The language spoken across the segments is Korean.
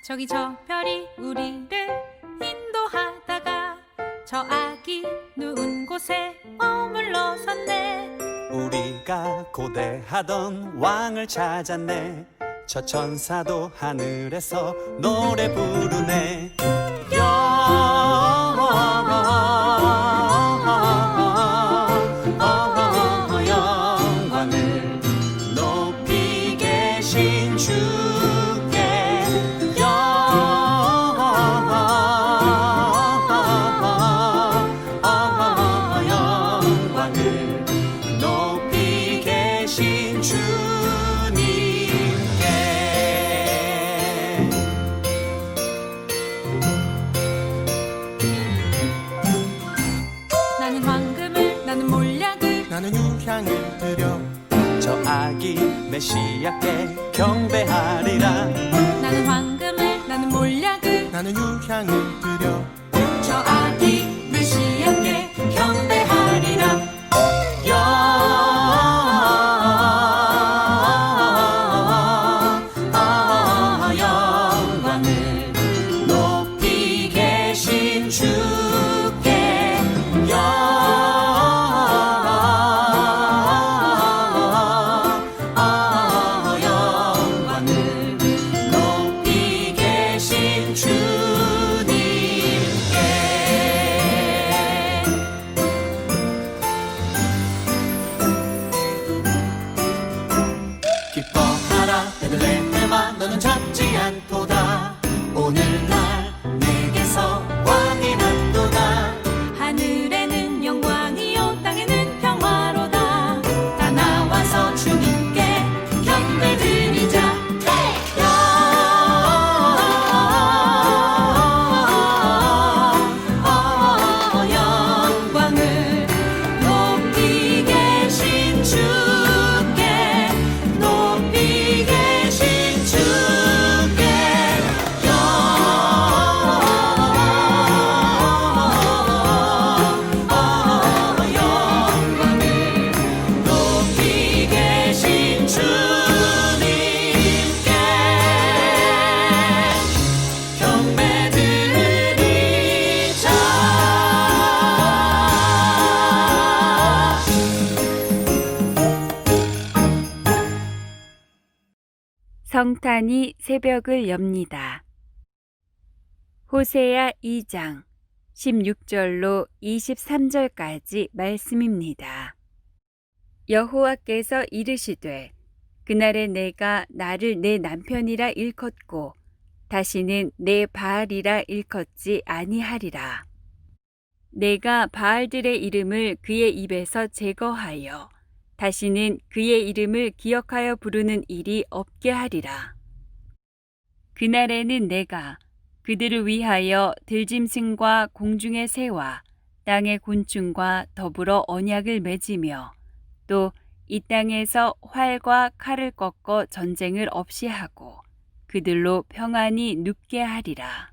저기 저 별이 우리를 인도하다가 저 아기 누운 곳에 머물러섰네. 우리가 고대하던 왕을 찾았네. 저 천사도 하늘에서 노래 부르네. 영광을 높이 계신 주께 영광을 높이 계신 주님께 나는 유향을 드려 저 아기 메시아께 경배하리라. 나는 황금을 나는 몰약을 나는 유향을 드려 저 아기 메시아께 경배하리라. 영광을 높이 계신 주께 영광을 높이 계신 주님께 기뻐하라 베들레헴아 너는 잡지 않도다 오늘날 내게서 왕이 났도다 하늘에는 영광이요 땅에는 평화로다. 다 나와서 주님께 경배드리자. 영광을 높이 계신 주께 높이 계신 주께 영광을 높이 계신 주님께 경배드리자. 성탄이 새벽을 엽니다. 호세야 2장 16절로 23절까지 말씀입니다. 여호와께서 이르시되 그날에 내가 나를 내 남편이라 일컫고 다시는 내 바알이라 일컫지 아니하리라. 내가 바알들의 이름을 그의 입에서 제거하여 다시는 그의 이름을 기억하여 부르는 일이 없게 하리라. 그날에는 내가 그들을 위하여 들짐승과 공중의 새와 땅의 곤충과 더불어 언약을 맺으며 또 이 땅에서 활과 칼을 꺾어 전쟁을 없이 하고 그들로 평안히 눕게 하리라.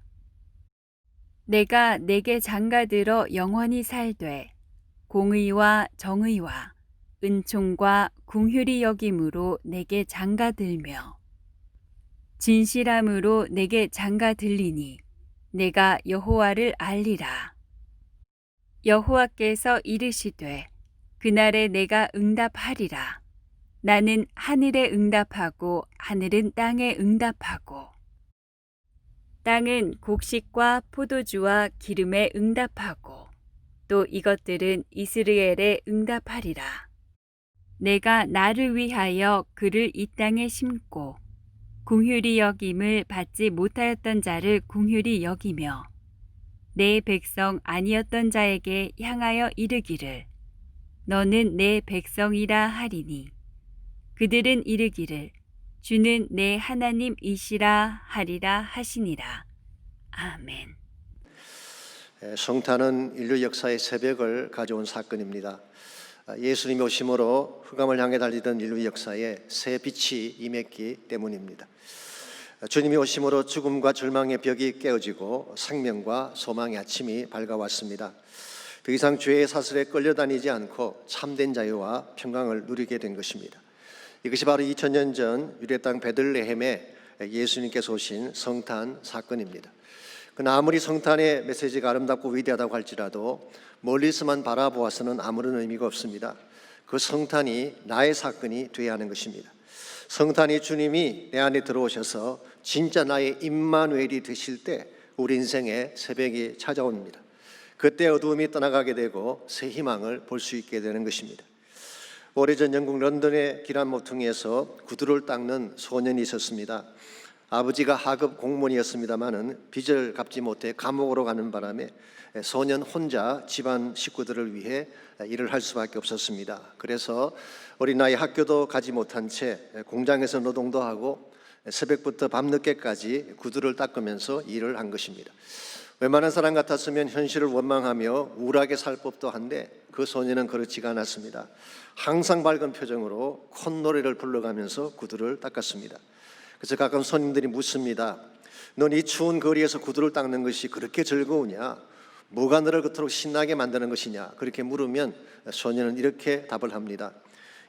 내가 내게 장가들어 영원히 살되 공의와 정의와 은총과 긍휼히 여김으로 내게 장가들며 진실함으로 내게 장가들리니 내가 여호와를 알리라. 여호와께서 이르시되 그날에 내가 응답하리라. 나는 하늘에 응답하고 하늘은 땅에 응답하고 땅은 곡식과 포도주와 기름에 응답하고 또 이것들은 이스라엘에 응답하리라. 내가 나를 위하여 그를 이 땅에 심고 긍휼히 여김을 받지 못하였던 자를 긍휼히 여기며 내 백성 아니었던 자에게 향하여 이르기를 너는 내 백성이라 하리니 그들은 이르기를 주는 내 하나님이시라 하리라 하시니라. 아멘. 성탄은 인류 역사의 새벽을 가져온 사건입니다. 예수님이 오심으로 흑암을 향해 달리던 인류 역사에 새 빛이 임했기 때문입니다. 주님이 오심으로 죽음과 절망의 벽이 깨어지고 생명과 소망의 아침이 밝아왔습니다. 더 이상 죄의 사슬에 끌려다니지 않고 참된 자유와 평강을 누리게 된 것입니다. 이것이 바로 2000년 전 유대 땅 베들레헴에 예수님께서 오신 성탄 사건입니다. 그러나 아무리 성탄의 메시지가 아름답고 위대하다고 할지라도 멀리서만 바라보아서는 아무런 의미가 없습니다. 그 성탄이 나의 사건이 되어야 하는 것입니다. 성탄이 주님이 내 안에 들어오셔서 진짜 나의 임마누엘이 되실 때 우리 인생의 새벽이 찾아옵니다. 그때 어두움이 떠나가게 되고 새 희망을 볼 수 있게 되는 것입니다. 오래전 영국 런던의 길 한 모퉁이에서 구두를 닦는 소년이 있었습니다. 아버지가 하급 공무원이었습니다마는 빚을 갚지 못해 감옥으로 가는 바람에 소년 혼자 집안 식구들을 위해 일을 할 수밖에 없었습니다. 그래서 어린 나이 학교도 가지 못한 채 공장에서 노동도 하고 새벽부터 밤늦게까지 구두를 닦으면서 일을 한 것입니다. 웬만한 사람 같았으면 현실을 원망하며 우울하게 살 법도 한데 그 소년은 그렇지가 않았습니다. 항상 밝은 표정으로 콧노래를 불러가면서 구두를 닦았습니다. 그래서 가끔 손님들이 묻습니다. 넌 이 추운 거리에서 구두를 닦는 것이 그렇게 즐거우냐? 뭐가 너를 그토록 신나게 만드는 것이냐? 그렇게 물으면 소년은 이렇게 답을 합니다.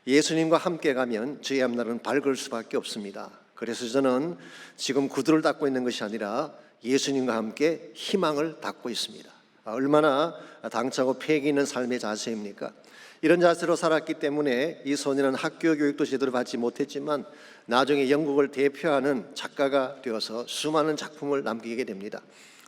예수님과 함께 가면 저희 앞날은 밝을 수밖에 없습니다. 그래서 저는 지금 구두를 닦고 있는 것이 아니라 예수님과 함께 희망을 닦고 있습니다. 얼마나 당차고 패기 있는 삶의 자세입니까? 이런 자세로 살았기 때문에 이 소년은 학교 교육도 제대로 받지 못했지만 나중에 영국을 대표하는 작가가 되어서 수많은 작품을 남기게 됩니다.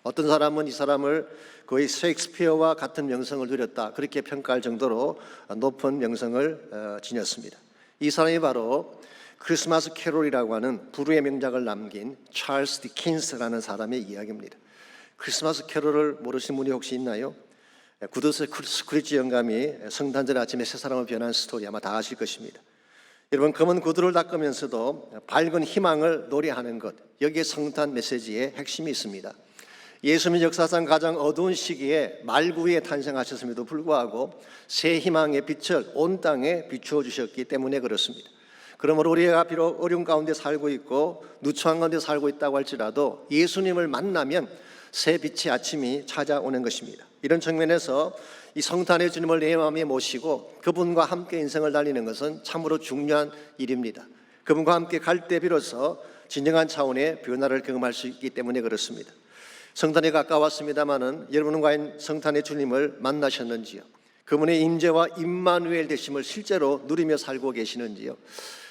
어떤 사람은 이 사람을 거의 셰익스피어와 같은 명성을 누렸다, 그렇게 평가할 정도로 높은 명성을 지녔습니다. 이 사람이 바로 크리스마스 캐롤이라고 하는 불후의 명작을 남긴 찰스 디킨스라는 사람의 이야기입니다. 크리스마스 캐롤을 모르시는 분이 혹시 있나요? 구더스 스크리지 영감이 성탄절 아침에 세 사람을 변한 스토리 아마 다 아실 것입니다. 여러분, 검은 구두를 닦으면서도 밝은 희망을 노래하는 것, 여기에 성탄 메시지의 핵심이 있습니다. 예수님 역사상 가장 어두운 시기에 말구에 탄생하셨음에도 불구하고 새 희망의 빛을 온 땅에 비추어 주셨기 때문에 그렇습니다. 그러므로 우리가 비록 어려운 가운데 살고 있고 누추한 가운데 살고 있다고 할지라도 예수님을 만나면 새 빛의 아침이 찾아오는 것입니다. 이런 측면에서 이 성탄의 주님을 내 마음에 모시고 그분과 함께 인생을 달리는 것은 참으로 중요한 일입니다. 그분과 함께 갈 때 비로소 진정한 차원의 변화를 경험할 수 있기 때문에 그렇습니다. 성탄이 가까웠습니다마는 여러분은 과연 성탄의 주님을 만나셨는지요? 그분의 임재와 임마누엘 되심을 실제로 누리며 살고 계시는지요?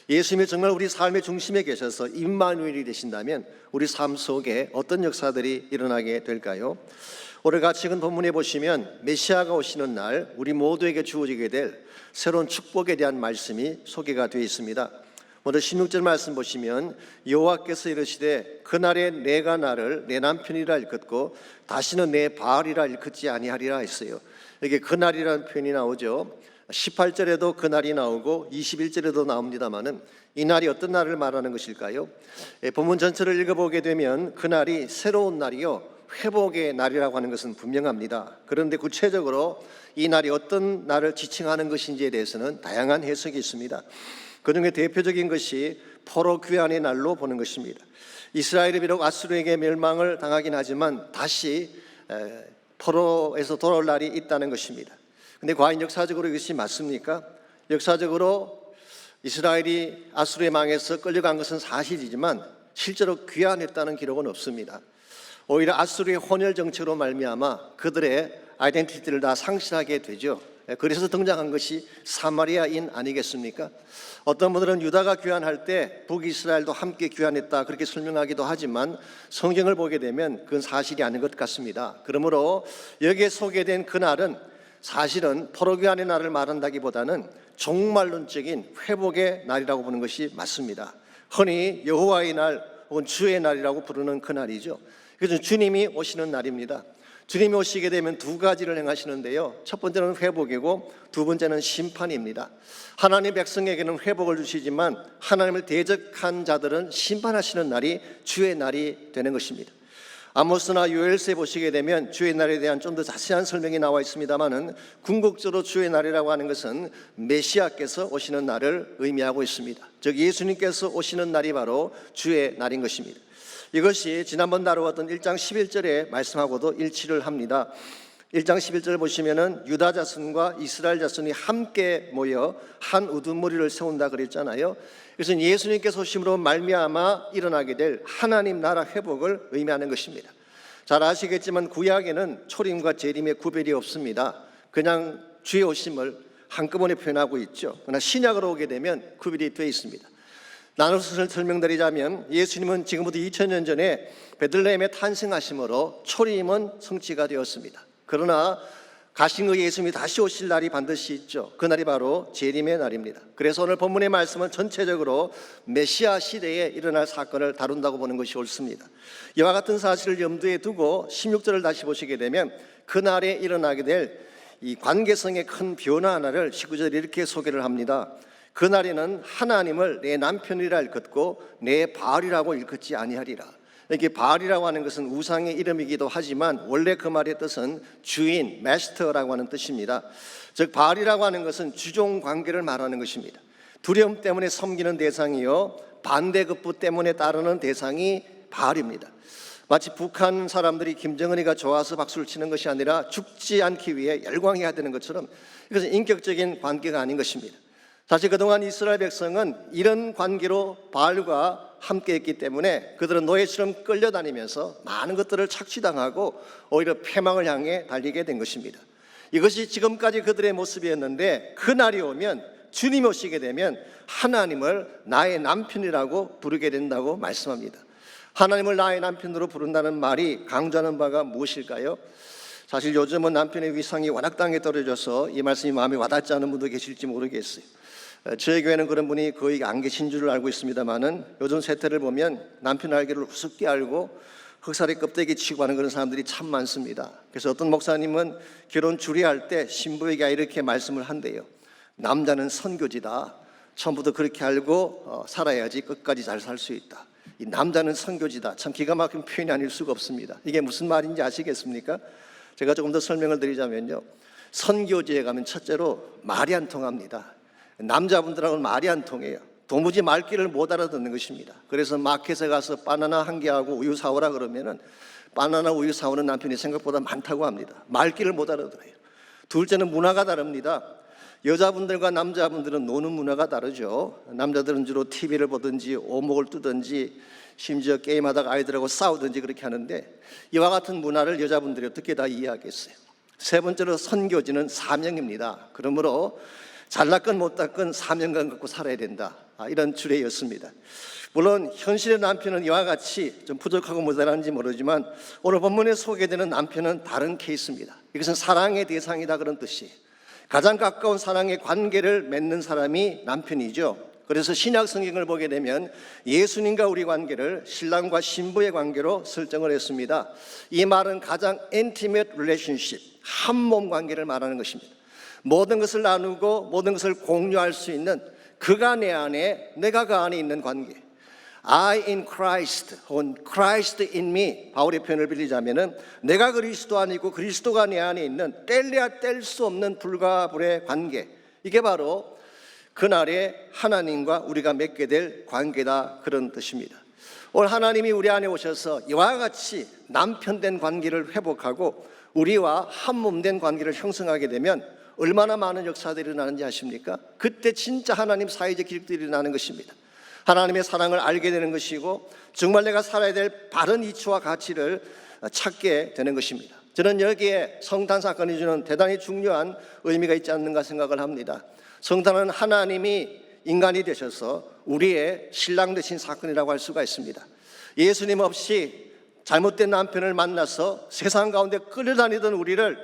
예수님이 정말 우리 삶의 중심에 계셔서 임마누엘이 되신다면 우리 삶 속에 어떤 역사들이 일어나게 될까요? 오늘 같이 읽은 본문에 보시면 메시아가 오시는 날 우리 모두에게 주어지게 될 새로운 축복에 대한 말씀이 소개가 되어 있습니다. 먼저 16절 말씀 보시면 여호와께서 이르시되 그날에 내가 나를 내 남편이라 일컫고 다시는 내 바알이라 일컫지 아니하리라 했어요. 여기 그날이라는 표현이 나오죠. 18절에도 그날이 나오고 21절에도 나옵니다마는 이 날이 어떤 날을 말하는 것일까요? 본문 전체를 읽어보게 되면 그날이 새로운 날이요 회복의 날이라고 하는 것은 분명합니다. 그런데 구체적으로 이 날이 어떤 날을 지칭하는 것인지에 대해서는 다양한 해석이 있습니다. 그중에 대표적인 것이 포로 귀환의 날로 보는 것입니다. 이스라엘이 비록 아수르에게 멸망을 당하긴 하지만 다시 포로에서 돌아올 날이 있다는 것입니다. 그런데 과연 역사적으로 이것이 맞습니까? 역사적으로 이스라엘이 아수르에 망해서 끌려간 것은 사실이지만 실제로 귀환했다는 기록은 없습니다. 오히려 아수르의 혼혈 정책으로 말미암아 그들의 아이덴티티를 다 상실하게 되죠. 그래서 등장한 것이 사마리아인 아니겠습니까? 어떤 분들은 유다가 귀환할 때 북이스라엘도 함께 귀환했다 그렇게 설명하기도 하지만 성경을 보게 되면 그건 사실이 아닌 것 같습니다. 그러므로 여기에 소개된 그날은 사실은 포로 귀환의 날을 말한다기보다는 종말론적인 회복의 날이라고 보는 것이 맞습니다. 흔히 여호와의 날 혹은 주의 날이라고 부르는 그날이죠. 그래서 주님이 오시는 날입니다. 주님이 오시게 되면 두 가지를 행하시는데요. 첫 번째는 회복이고 두 번째는 심판입니다. 하나님 백성에게는 회복을 주시지만 하나님을 대적한 자들은 심판하시는 날이 주의 날이 되는 것입니다. 아모스나 요엘서에 보시게 되면 주의 날에 대한 좀 더 자세한 설명이 나와 있습니다마는 궁극적으로 주의 날이라고 하는 것은 메시아께서 오시는 날을 의미하고 있습니다. 즉 예수님께서 오시는 날이 바로 주의 날인 것입니다. 이것이 지난번 다루었던 1장 11절의 말씀하고도 일치를 합니다. 1장 11절 보시면은 유다 자손과 이스라엘 자손이 함께 모여 한 우두머리를 세운다 그랬잖아요. 그래서 예수님께서 오심으로 말미암아 일어나게 될 하나님 나라 회복을 의미하는 것입니다. 잘 아시겠지만 구약에는 초림과 재림의 구별이 없습니다. 그냥 주의 오심을 한꺼번에 표현하고 있죠. 그러나 신약으로 오게 되면 구별이 되어 있습니다. 나눠서 설명드리자면 예수님은 지금부터 2000년 전에 베들레헴에 탄생하심으로 초림은 성취가 되었습니다. 그러나 가신 그 예수님이 다시 오실 날이 반드시 있죠. 그 날이 바로 재림의 날입니다. 그래서 오늘 본문의 말씀은 전체적으로 메시아 시대에 일어날 사건을 다룬다고 보는 것이 옳습니다. 이와 같은 사실을 염두에 두고 16절을 다시 보시게 되면 그날에 일어나게 될 이 관계성의 큰 변화 하나를 19절에 이렇게 소개를 합니다. 그날에는 하나님을 내 남편이라 일컫고 내 바알이라고 일컫지 아니하리라. 이렇게 바알이라고 하는 것은 우상의 이름이기도 하지만 원래 그 말의 뜻은 주인, 마스터라고 하는 뜻입니다. 즉 바알이라고 하는 것은 주종 관계를 말하는 것입니다. 두려움 때문에 섬기는 대상이요 반대급부 때문에 따르는 대상이 바알입니다. 마치 북한 사람들이 김정은이가 좋아서 박수를 치는 것이 아니라 죽지 않기 위해 열광해야 되는 것처럼 이것은 인격적인 관계가 아닌 것입니다. 사실 그동안 이스라엘 백성은 이런 관계로 바알과 함께했기 때문에 그들은 노예처럼 끌려다니면서 많은 것들을 착취당하고 오히려 패망을 향해 달리게 된 것입니다. 이것이 지금까지 그들의 모습이었는데 그날이 오면 주님이 오시게 되면 하나님을 나의 남편이라고 부르게 된다고 말씀합니다. 하나님을 나의 남편으로 부른다는 말이 강조하는 바가 무엇일까요? 사실 요즘은 남편의 위상이 워낙 땅에 떨어져서 이 말씀이 마음에 와닿지 않은 분도 계실지 모르겠어요. 저희 교회는 그런 분이 거의 안 계신 줄 알고 있습니다만은 요즘 세태를 보면 남편 알기를 우습게 알고 흑살이 껍데기 치고 하는 그런 사람들이 참 많습니다. 그래서 어떤 목사님은 결혼 주례할 때 신부에게 이렇게 말씀을 한대요. 남자는 선교지다. 처음부터 그렇게 알고 살아야지 끝까지 잘 살 수 있다. 이 남자는 선교지다. 참 기가 막힌 표현이 아닐 수가 없습니다. 이게 무슨 말인지 아시겠습니까? 제가 조금 더 설명을 드리자면요, 선교지에 가면 첫째로 말이 안 통합니다. 남자분들하고는 말이 안 통해요. 도무지 말귀를 못 알아듣는 것입니다. 그래서 마켓에 가서 바나나 한 개하고 우유 사오라 그러면은 바나나 우유 사오는 남편이 생각보다 많다고 합니다. 말귀를 못 알아들어요. 둘째는 문화가 다릅니다. 여자분들과 남자분들은 노는 문화가 다르죠. 남자들은 주로 TV를 보든지 오목을 뜨든지 심지어 게임하다가 아이들하고 싸우든지 그렇게 하는데 이와 같은 문화를 여자분들이 어떻게 다 이해하겠어요? 세 번째로 선교지는 사명입니다. 그러므로 잘났건 못났건 사명감 갖고 살아야 된다. 이런 주례였습니다. 물론 현실의 남편은 이와 같이 좀 부족하고 모자란지 모르지만 오늘 본문에 소개되는 남편은 다른 케이스입니다. 이것은 사랑의 대상이다 그런 뜻이에요. 가장 가까운 사랑의 관계를 맺는 사람이 남편이죠. 그래서 신약 성경을 보게 되면 예수님과 우리 관계를 신랑과 신부의 관계로 설정을 했습니다. 이 말은 가장 intimate relationship, 한 몸 관계를 말하는 것입니다. 모든 것을 나누고 모든 것을 공유할 수 있는 그가 내 안에 내가 그 안에 있는 관계, I in Christ 혹은 Christ in me, 바울의 표현을 빌리자면은 내가 그리스도 안이고 그리스도가 내 안에 있는 뗄래야 뗄 수 없는 불과 불의 관계, 이게 바로 그날에 하나님과 우리가 맺게 될 관계다 그런 뜻입니다. 오늘 하나님이 우리 안에 오셔서 이와 같이 남편된 관계를 회복하고 우리와 한 몸 된 관계를 형성하게 되면 얼마나 많은 역사들이 일어나는지 아십니까? 그때 진짜 하나님 사회적 기적들이 일어나는 것입니다. 하나님의 사랑을 알게 되는 것이고 정말 내가 살아야 될 바른 이치와 가치를 찾게 되는 것입니다. 저는 여기에 성탄 사건이 주는 대단히 중요한 의미가 있지 않는가 생각을 합니다. 성탄은 하나님이 인간이 되셔서 우리의 신랑 되신 사건이라고 할 수가 있습니다. 예수님 없이 잘못된 남편을 만나서 세상 가운데 끌려다니던 우리를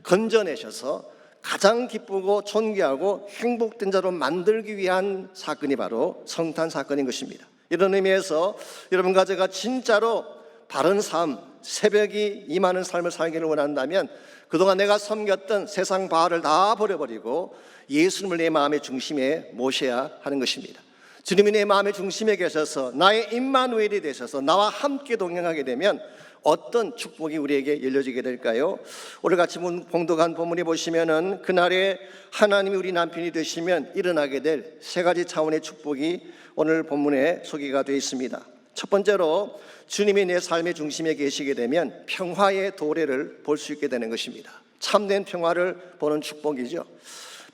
건져내셔서 가장 기쁘고 존귀하고 행복된 자로 만들기 위한 사건이 바로 성탄 사건인 것입니다. 이런 의미에서 여러분과 제가 진짜로 바른 삶, 새벽이 임하는 삶을 살기를 원한다면 그동안 내가 섬겼던 세상 바알을 다 버려버리고 예수님을 내 마음의 중심에 모셔야 하는 것입니다. 주님이 내 마음의 중심에 계셔서 나의 임마누엘이 되셔서 나와 함께 동행하게 되면 어떤 축복이 우리에게 열려지게 될까요? 오늘 같이 봉독한 본문에 보시면은 그날에 하나님이 우리 남편이 되시면 일어나게 될 세 가지 차원의 축복이 오늘 본문에 소개가 되어 있습니다. 첫 번째로 주님이 내 삶의 중심에 계시게 되면 평화의 도래를 볼 수 있게 되는 것입니다. 참된 평화를 보는 축복이죠.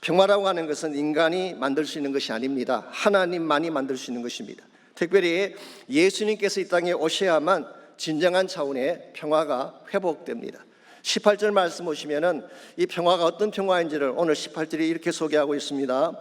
평화라고 하는 것은 인간이 만들 수 있는 것이 아닙니다. 하나님만이 만들 수 있는 것입니다. 특별히 예수님께서 이 땅에 오셔야만 진정한 차원의 평화가 회복됩니다. 18절 말씀 보시면은 이 평화가 어떤 평화인지를 오늘 18절이 이렇게 소개하고 있습니다.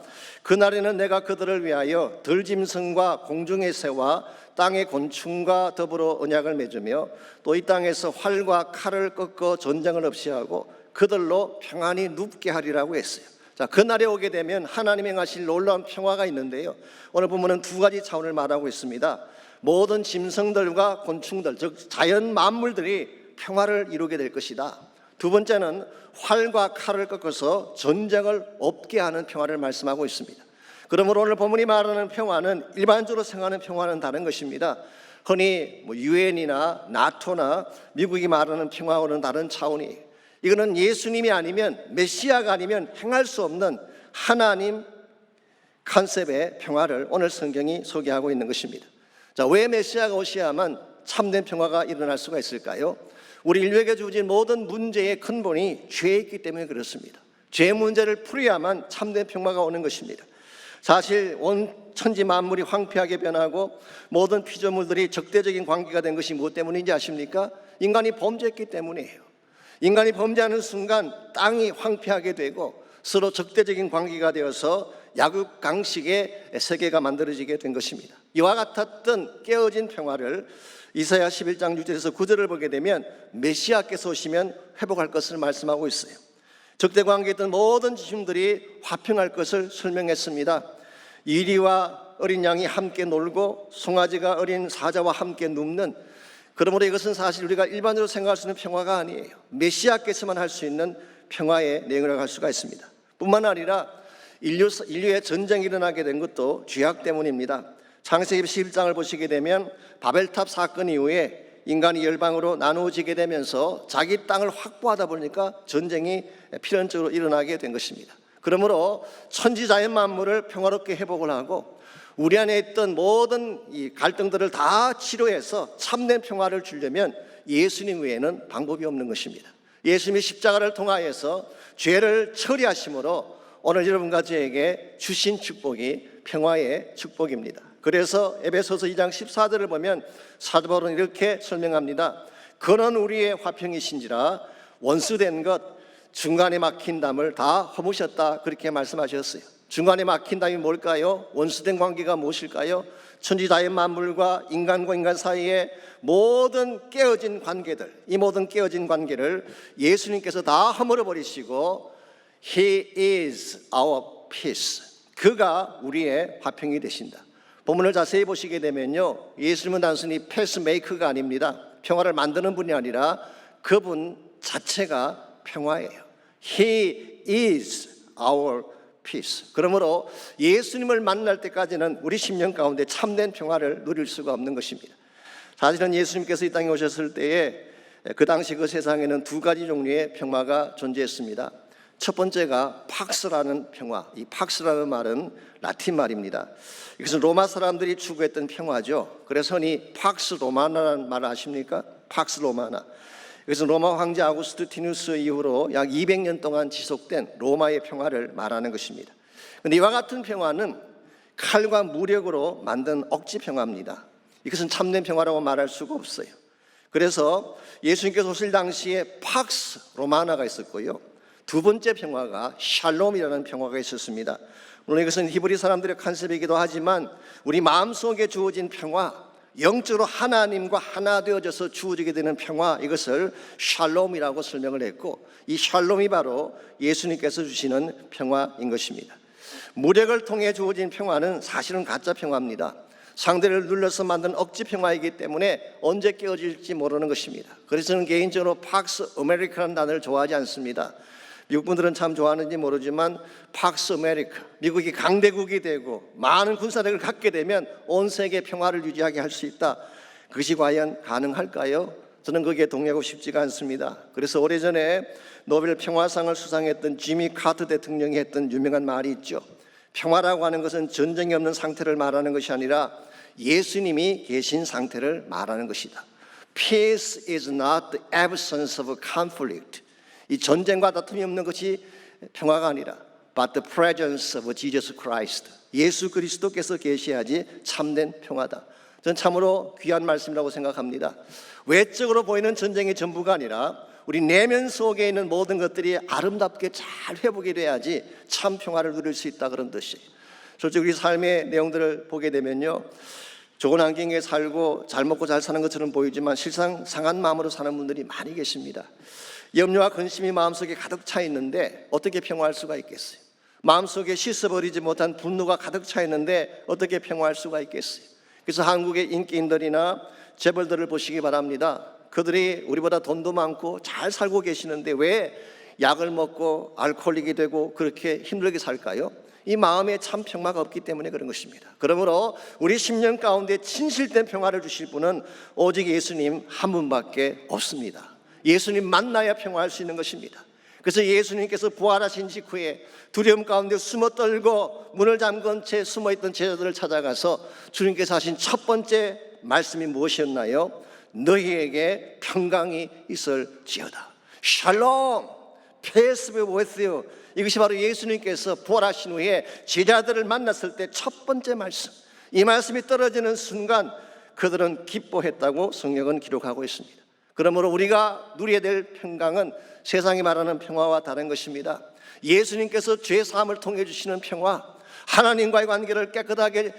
그날에는 내가 그들을 위하여 들짐승과 공중의 새와 땅의 곤충과 더불어 언약을 맺으며 또 이 땅에서 활과 칼을 꺾어 전쟁을 없이 하고 그들로 평안히 눕게 하리라고 했어요. 자, 그날에 오게 되면 하나님이 행하실 놀라운 평화가 있는데요, 오늘 보면은 두 가지 차원을 말하고 있습니다. 모든 짐승들과 곤충들, 즉 자연 만물들이 평화를 이루게 될 것이다. 두 번째는 활과 칼을 꺾어서 전쟁을 없게 하는 평화를 말씀하고 있습니다. 그러므로 오늘 본문이 말하는 평화는 일반적으로 생각하는 평화는 다른 것입니다. 흔히 유엔이나 나토나 미국이 말하는 평화와는 다른 차원이에요. 이거는 예수님이 아니면, 메시아가 아니면 행할 수 없는 하나님 컨셉의 평화를 오늘 성경이 소개하고 있는 것입니다. 자, 왜 메시아가 오셔야만 참된 평화가 일어날 수가 있을까요? 우리 인류에게 주어진 모든 문제의 근본이 죄에 있기 때문에 그렇습니다. 죄 문제를 풀어야만 참된 평화가 오는 것입니다. 사실 온 천지 만물이 황폐하게 변하고 모든 피조물들이 적대적인 관계가 된 것이 무엇 때문인지 아십니까? 인간이 범죄했기 때문이에요. 인간이 범죄하는 순간 땅이 황폐하게 되고 서로 적대적인 관계가 되어서 약육강식의 세계가 만들어지게 된 것입니다. 이와 같았던 깨어진 평화를 이사야 11장 6절에서 9절을 보게 되면 메시아께서 오시면 회복할 것을 말씀하고 있어요. 적대관계에 있던 모든 지심들이 화평할 것을 설명했습니다. 이리와 어린 양이 함께 놀고 송아지가 어린 사자와 함께 눕는, 그러므로 이것은 사실 우리가 일반적으로 생각할 수 있는 평화가 아니에요. 메시아께서만 할 수 있는 평화의 내용이라고 할 수가 있습니다. 뿐만 아니라 인류의 전쟁이 일어나게 된 것도 죄악 때문입니다. 창세기 11장을 보시게 되면 바벨탑 사건 이후에 인간이 열방으로 나누어지게 되면서 자기 땅을 확보하다 보니까 전쟁이 필연적으로 일어나게 된 것입니다. 그러므로 천지자연 만물을 평화롭게 회복을 하고 우리 안에 있던 모든 이 갈등들을 다 치료해서 참된 평화를 주려면 예수님 외에는 방법이 없는 것입니다. 예수님이 십자가를 통하여서 죄를 처리하심으로 오늘 여러분과 저에게 주신 축복이 평화의 축복입니다. 그래서 에베소서 2장 14절을 보면 사도 바울은 이렇게 설명합니다. 그는 우리의 화평이신지라 원수된 것 중간에 막힌 담을 다 허무셨다, 그렇게 말씀하셨어요. 중간에 막힌 담이 뭘까요? 원수된 관계가 무엇일까요? 천지자연 만물과 인간 사이의 모든 깨어진 관계들, 이 모든 깨어진 관계를 예수님께서 다 허물어 버리시고 He is our peace, 그가 우리의 화평이 되신다. 본문을 자세히 보시게 되면요, 예수님은 단순히 페이스메이커가 아닙니다. 평화를 만드는 분이 아니라 그분 자체가 평화예요. He is our peace. 그러므로 예수님을 만날 때까지는 우리 심령 가운데 참된 평화를 누릴 수가 없는 것입니다. 사실은 예수님께서 이 땅에 오셨을 때에 그 당시 그 세상에는 두 가지 종류의 평화가 존재했습니다. 첫 번째가 팍스라는 평화. 이 팍스라는 말은 라틴 말입니다. 이것은 로마 사람들이 추구했던 평화죠. 그래서 흔히 팍스 로마나라는 말을 아십니까? 팍스 로마나. 이것은 로마 황제 아우구스티누스 이후로 약 200년 동안 지속된 로마의 평화를 말하는 것입니다. 그런데 이와 같은 평화는 칼과 무력으로 만든 억지 평화입니다. 이것은 참된 평화라고 말할 수가 없어요. 그래서 예수님께서 오실 당시에 팍스 로마나가 있었고요, 두 번째 평화가 샬롬이라는 평화가 있었습니다. 물론 이것은 히브리 사람들의 컨셉이기도 하지만 우리 마음속에 주어진 평화, 영적으로 하나님과 하나 되어져서 주어지게 되는 평화, 이것을 샬롬이라고 설명을 했고, 이 샬롬이 바로 예수님께서 주시는 평화인 것입니다. 무력을 통해 주어진 평화는 사실은 가짜 평화입니다. 상대를 눌러서 만든 억지 평화이기 때문에 언제 깨어질지 모르는 것입니다. 그래서 저는 개인적으로 팍스 아메리카라는 단어를 좋아하지 않습니다. 미국 분들은 참 좋아하는지 모르지만 팍스 아메리카, 미국이 강대국이 되고 많은 군사력을 갖게 되면 온 세계 평화를 유지하게 할 수 있다. 그것이 과연 가능할까요? 저는 거기에 동의하고 싶지가 않습니다. 그래서 오래전에 노벨 평화상을 수상했던 지미 카터 대통령이 했던 유명한 말이 있죠. 평화라고 하는 것은 전쟁이 없는 상태를 말하는 것이 아니라 예수님이 계신 상태를 말하는 것이다. Peace is not the absence of conflict. 이 전쟁과 다툼이 없는 것이 평화가 아니라 but the presence of Jesus Christ. 예수 그리스도께서 계셔야지 참된 평화다. 저는 참으로 귀한 말씀이라고 생각합니다. 외적으로 보이는 전쟁이 전부가 아니라 우리 내면 속에 있는 모든 것들이 아름답게 잘 회복이 돼야지 참 평화를 누릴 수 있다, 그런 뜻이에요. 솔직히 우리 삶의 내용들을 보게 되면요, 좋은 환경에 살고 잘 먹고 잘 사는 것처럼 보이지만 실상 상한 마음으로 사는 분들이 많이 계십니다. 염려와 근심이 마음속에 가득 차 있는데 어떻게 평화할 수가 있겠어요? 마음속에 씻어버리지 못한 분노가 가득 차 있는데 어떻게 평화할 수가 있겠어요? 그래서 한국의 인기인들이나 재벌들을 보시기 바랍니다. 그들이 우리보다 돈도 많고 잘 살고 계시는데 왜 약을 먹고 알코올릭이 되고 그렇게 힘들게 살까요? 이 마음에 참 평화가 없기 때문에 그런 것입니다. 그러므로 우리 심령 가운데 진실된 평화를 주실 분은 오직 예수님 한 분밖에 없습니다. 예수님 만나야 평화할 수 있는 것입니다. 그래서 예수님께서 부활하신 직후에 두려움 가운데 숨어 떨고 문을 잠근 채 숨어있던 제자들을 찾아가서 주님께서 하신 첫 번째 말씀이 무엇이었나요? 너희에게 평강이 있을지어다. 샬롬, peace be with you. 이것이 바로 예수님께서 부활하신 후에 제자들을 만났을 때 첫 번째 말씀. 이 말씀이 떨어지는 순간 그들은 기뻐했다고 성경은 기록하고 있습니다. 그러므로 우리가 누려야 될 평강은 세상이 말하는 평화와 다른 것입니다. 예수님께서 죄 사함을 통해 주시는 평화, 하나님과의 관계를 깨끗하게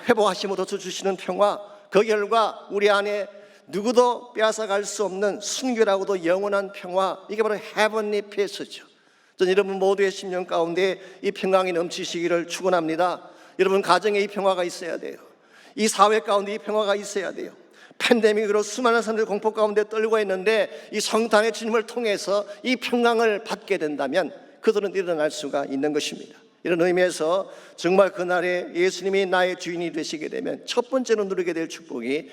회복하심으로써 주시는 평화, 그 결과 우리 안에 누구도 빼앗아갈 수 없는 순결하고도 영원한 평화, 이게 바로 heavenly peace죠. 저는 여러분 모두의 심령 가운데 이 평강이 넘치시기를 축원합니다. 여러분 가정에 이 평화가 있어야 돼요. 이 사회 가운데 이 평화가 있어야 돼요. 팬데믹으로 수많은 사람들이 공포 가운데 떨고 있는데 이 성탄의 주님을 통해서 이 평강을 받게 된다면 그들은 일어날 수가 있는 것입니다. 이런 의미에서 정말 그날에 예수님이 나의 주인이 되시게 되면 첫 번째로 누리게 될 축복이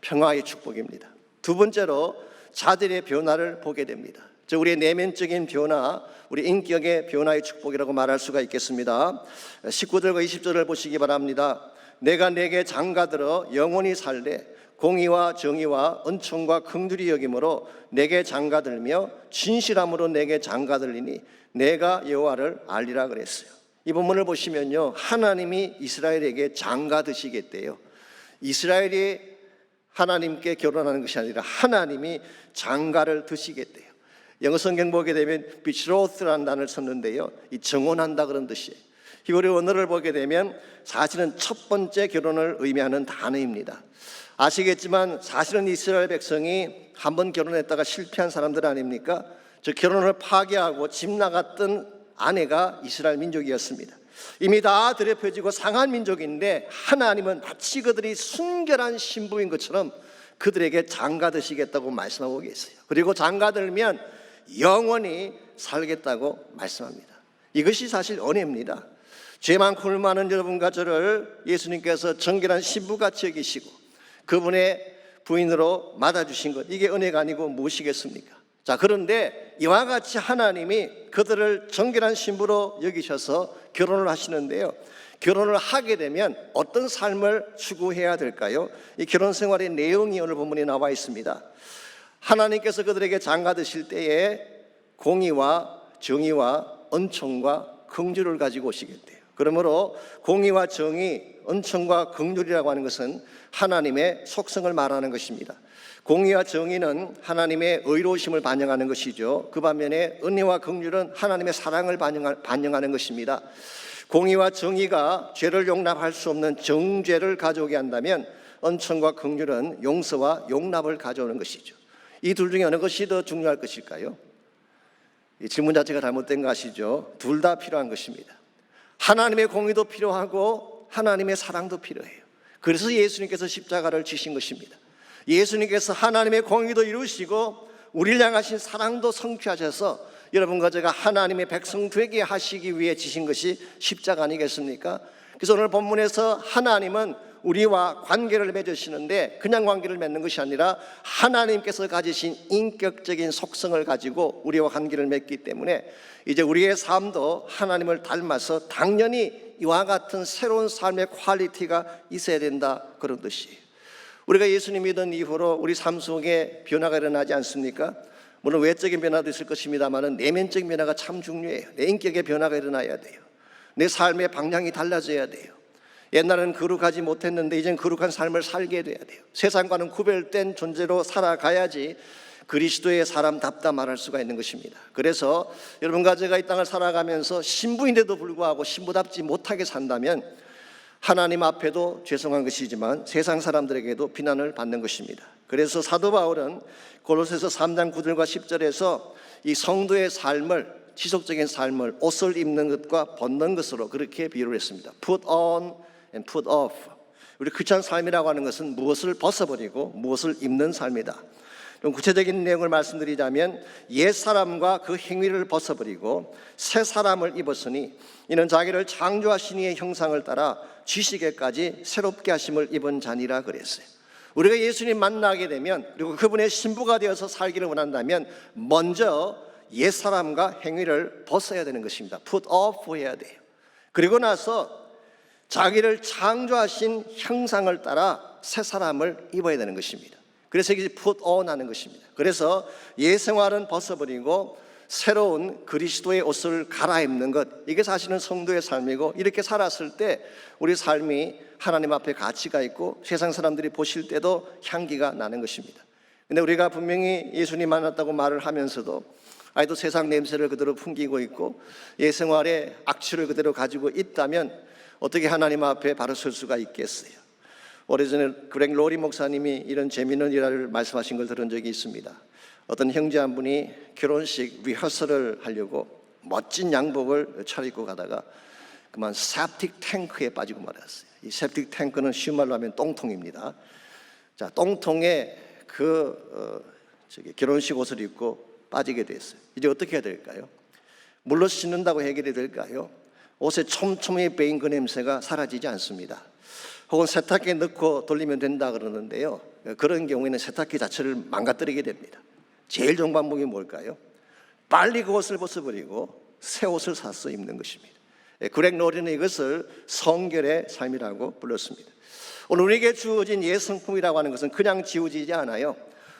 평화의 축복입니다. 두 번째로 자들의 변화를 보게 됩니다. 우리의 내면적인 변화, 우리 인격의 변화의 축복이라고 말할 수가 있겠습니다. 19절과 20절을 보시기 바랍니다. 내가 내게 장가들어 영원히 살되 공의와 정의와 은총과 긍휼이 여김으로 내게 장가들며 진실함으로 내게 장가들리니 내가 여호와를 알리라 그랬어요. 이 본문을 보시면요, 하나님이 이스라엘에게 장가드시겠대요. 이스라엘이 하나님께 결혼하는 것이 아니라 하나님이 장가를 드시겠대요. 영어 성경 보게 되면 betroth라는 단어를 썼는데요, 이 정혼한다 그런 뜻이에요. 히브리 원어를 보게 되면 사실은 첫 번째 결혼을 의미하는 단어입니다. 아시겠지만 사실은 이스라엘 백성이 한 번 결혼했다가 실패한 사람들 아닙니까? 저 결혼을 파괴하고 집 나갔던 아내가 이스라엘 민족이었습니다. 이미 다 더럽혀지고 상한 민족인데 하나님은 마치 그들이 순결한 신부인 것처럼 그들에게 장가드시겠다고 말씀하고 계세요. 그리고 장가들면 영원히 살겠다고 말씀합니다. 이것이 사실 은혜입니다. 죄 많고 울 많은 여러분과 저를 예수님께서 정결한 신부같이 여기시고 그분의 부인으로 맞아주신 것, 이게 은혜가 아니고 무엇이겠습니까? 자, 그런데 이와 같이 하나님이 그들을 정결한 신부로 여기셔서 결혼을 하시는데요, 결혼을 하게 되면 어떤 삶을 추구해야 될까요? 이 결혼 생활의 내용이 오늘 본문에 나와 있습니다. 하나님께서 그들에게 장가드실 때에 공의와 정의와 은총과 긍휼을 가지고 오시겠대요. 그러므로 공의와 정의, 은총과 긍휼이라고 하는 것은 하나님의 속성을 말하는 것입니다. 공의와 정의는 하나님의 의로우심을 반영하는 것이죠. 그 반면에 은혜와 긍휼은 하나님의 사랑을 반영하는 것입니다. 공의와 정의가 죄를 용납할 수 없는 정죄를 가져오게 한다면 은총과 긍휼은 용서와 용납을 가져오는 것이죠. 이 둘 중에 어느 것이 더 중요할 것일까요? 이 질문 자체가 잘못된 거 아시죠? 둘 다 필요한 것입니다. 하나님의 공의도 필요하고 하나님의 사랑도 필요해요. 그래서 예수님께서 십자가를 지신 것입니다. 예수님께서 하나님의 공의도 이루시고 우리를 향하신 사랑도 성취하셔서 여러분과 제가 하나님의 백성 되게 하시기 위해 지신 것이 십자가 아니겠습니까? 그래서 오늘 본문에서 하나님은 우리와 관계를 맺으시는데 그냥 관계를 맺는 것이 아니라 하나님께서 가지신 인격적인 속성을 가지고 우리와 관계를 맺기 때문에 이제 우리의 삶도 하나님을 닮아서 당연히 이와 같은 새로운 삶의 퀄리티가 있어야 된다, 그런 뜻이에요. 우리가 예수님 믿은 이후로 우리 삶 속에 변화가 일어나지 않습니까? 물론 외적인 변화도 있을 것입니다만 내면적인 변화가 참 중요해요. 내 인격의 변화가 일어나야 돼요. 내 삶의 방향이 달라져야 돼요. 옛날에는 거룩하지 못했는데 이젠 거룩한 삶을 살게 돼야 돼요. 세상과는 구별된 존재로 살아가야지 그리스도의 사람답다 말할 수가 있는 것입니다. 그래서 여러분과 제가 이 땅을 살아가면서 신부인데도 불구하고 신부답지 못하게 산다면 하나님 앞에도 죄송한 것이지만 세상 사람들에게도 비난을 받는 것입니다. 그래서 사도 바울은 골로새서 3장 9절과 10절에서 이 성도의 삶을, 지속적인 삶을 옷을 입는 것과 벗는 것으로 그렇게 비유를 했습니다. Put on and put off. 우리 크리스찬 삶이라고 하는 것은 무엇을 벗어버리고 무엇을 입는 삶이다. 좀 구체적인 내용을 말씀드리자면 옛 사람과 그 행위를 벗어버리고 새 사람을 입었으니 이는 자기를 창조하신 이의 형상을 따라 지식에까지 새롭게 하심을 입은 자니라 그랬어요. 우리가 예수님 만나게 되면 그리고 그분의 신부가 되어서 살기를 원한다면 먼저 옛 사람과 행위를 벗어야 되는 것입니다. put off 해야 돼요. 그리고 나서 자기를 창조하신 형상을 따라 새 사람을 입어야 되는 것입니다. 그래서 이게 put on 하는 것입니다. 그래서 옛 생활은 벗어버리고 새로운 그리스도의 옷을 갈아입는 것, 이게 사실은 성도의 삶이고 이렇게 살았을 때 우리 삶이 하나님 앞에 가치가 있고 세상 사람들이 보실 때도 향기가 나는 것입니다. 근데 우리가 분명히 예수님 만났다고 말을 하면서도 아직도 세상 냄새를 그대로 풍기고 있고 옛 생활의 악취를 그대로 가지고 있다면 어떻게 하나님 앞에 바로 설 수가 있겠어요? 오래전에 그렉 로리 목사님이 이런 재미있는 일화를 말씀하신 걸 들은 적이 있습니다. 어떤 형제 한 분이 결혼식 리허설을 하려고 멋진 양복을 차려입고 가다가 그만 세프틱 탱크에 빠지고 말았어요. 이 세프틱 탱크는 쉬운 말로 하면 똥통입니다. 자, 똥통에 결혼식 옷을 입고 빠지게 됐어요. 이제 어떻게 해야 될까요? 물로 씻는다고 해결이 될까요? 옷에 촘촘히 배인 그 냄새가 사라지지 않습니다. 혹은 세탁기에 넣고 돌리면 된다 그러는데요, 그런 경우에는 세탁기 자체를 망가뜨리게 됩니다. 제일 좋은 방법이 뭘까요? 빨리 그 옷을 벗어버리고 새 옷을 사서 입는 것입니다. 그렉 로리는 이것을 성결의 삶이라고 불렀습니다. 오늘 우리에게 주어진 옛 성품이라고 하는 것은 그냥 지워지지 않아요.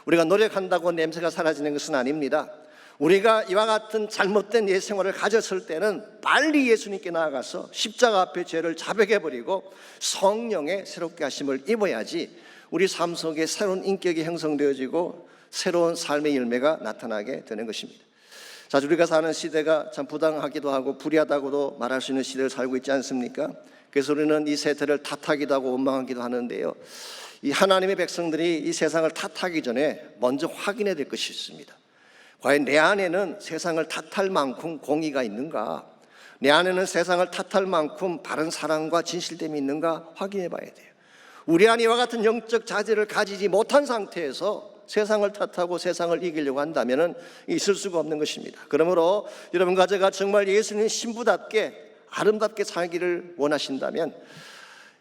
우리가 노력한다고 냄새가 사라지는 것은 아닙니다. 우리가 이와 같은 잘못된 옛 생활을 가졌을 때는 빨리 예수님께 나아가서 십자가 앞에 죄를 자백해버리고 성령의 새롭게 하심을 입어야지 우리 삶 속에 새로운 인격이 형성되어지고 새로운 삶의 열매가 나타나게 되는 것입니다. 자, 우리가 사는 시대가 참 부당하기도 하고 불의하다고도 말할 수 있는 시대를 살고 있지 않습니까? 그래서 우리는 이 세대를 탓하기도 하고 원망하기도 하는데요, 이 하나님의 백성들이 이 세상을 탓하기 전에 먼저 확인해야 될 것이 있습니다. 과연 내 안에는 세상을 탓할 만큼 공의가 있는가? 내 안에는 세상을 탓할 만큼 바른 사랑과 진실됨이 있는가 확인해 봐야 돼요. 우리 안에 이와 같은 영적 자질을 가지지 못한 상태에서 세상을 탓하고 세상을 이기려고 한다면 있을 수가 없는 것입니다. 그러므로 여러분과 제가 정말 예수님 신부답게 아름답게 살기를 원하신다면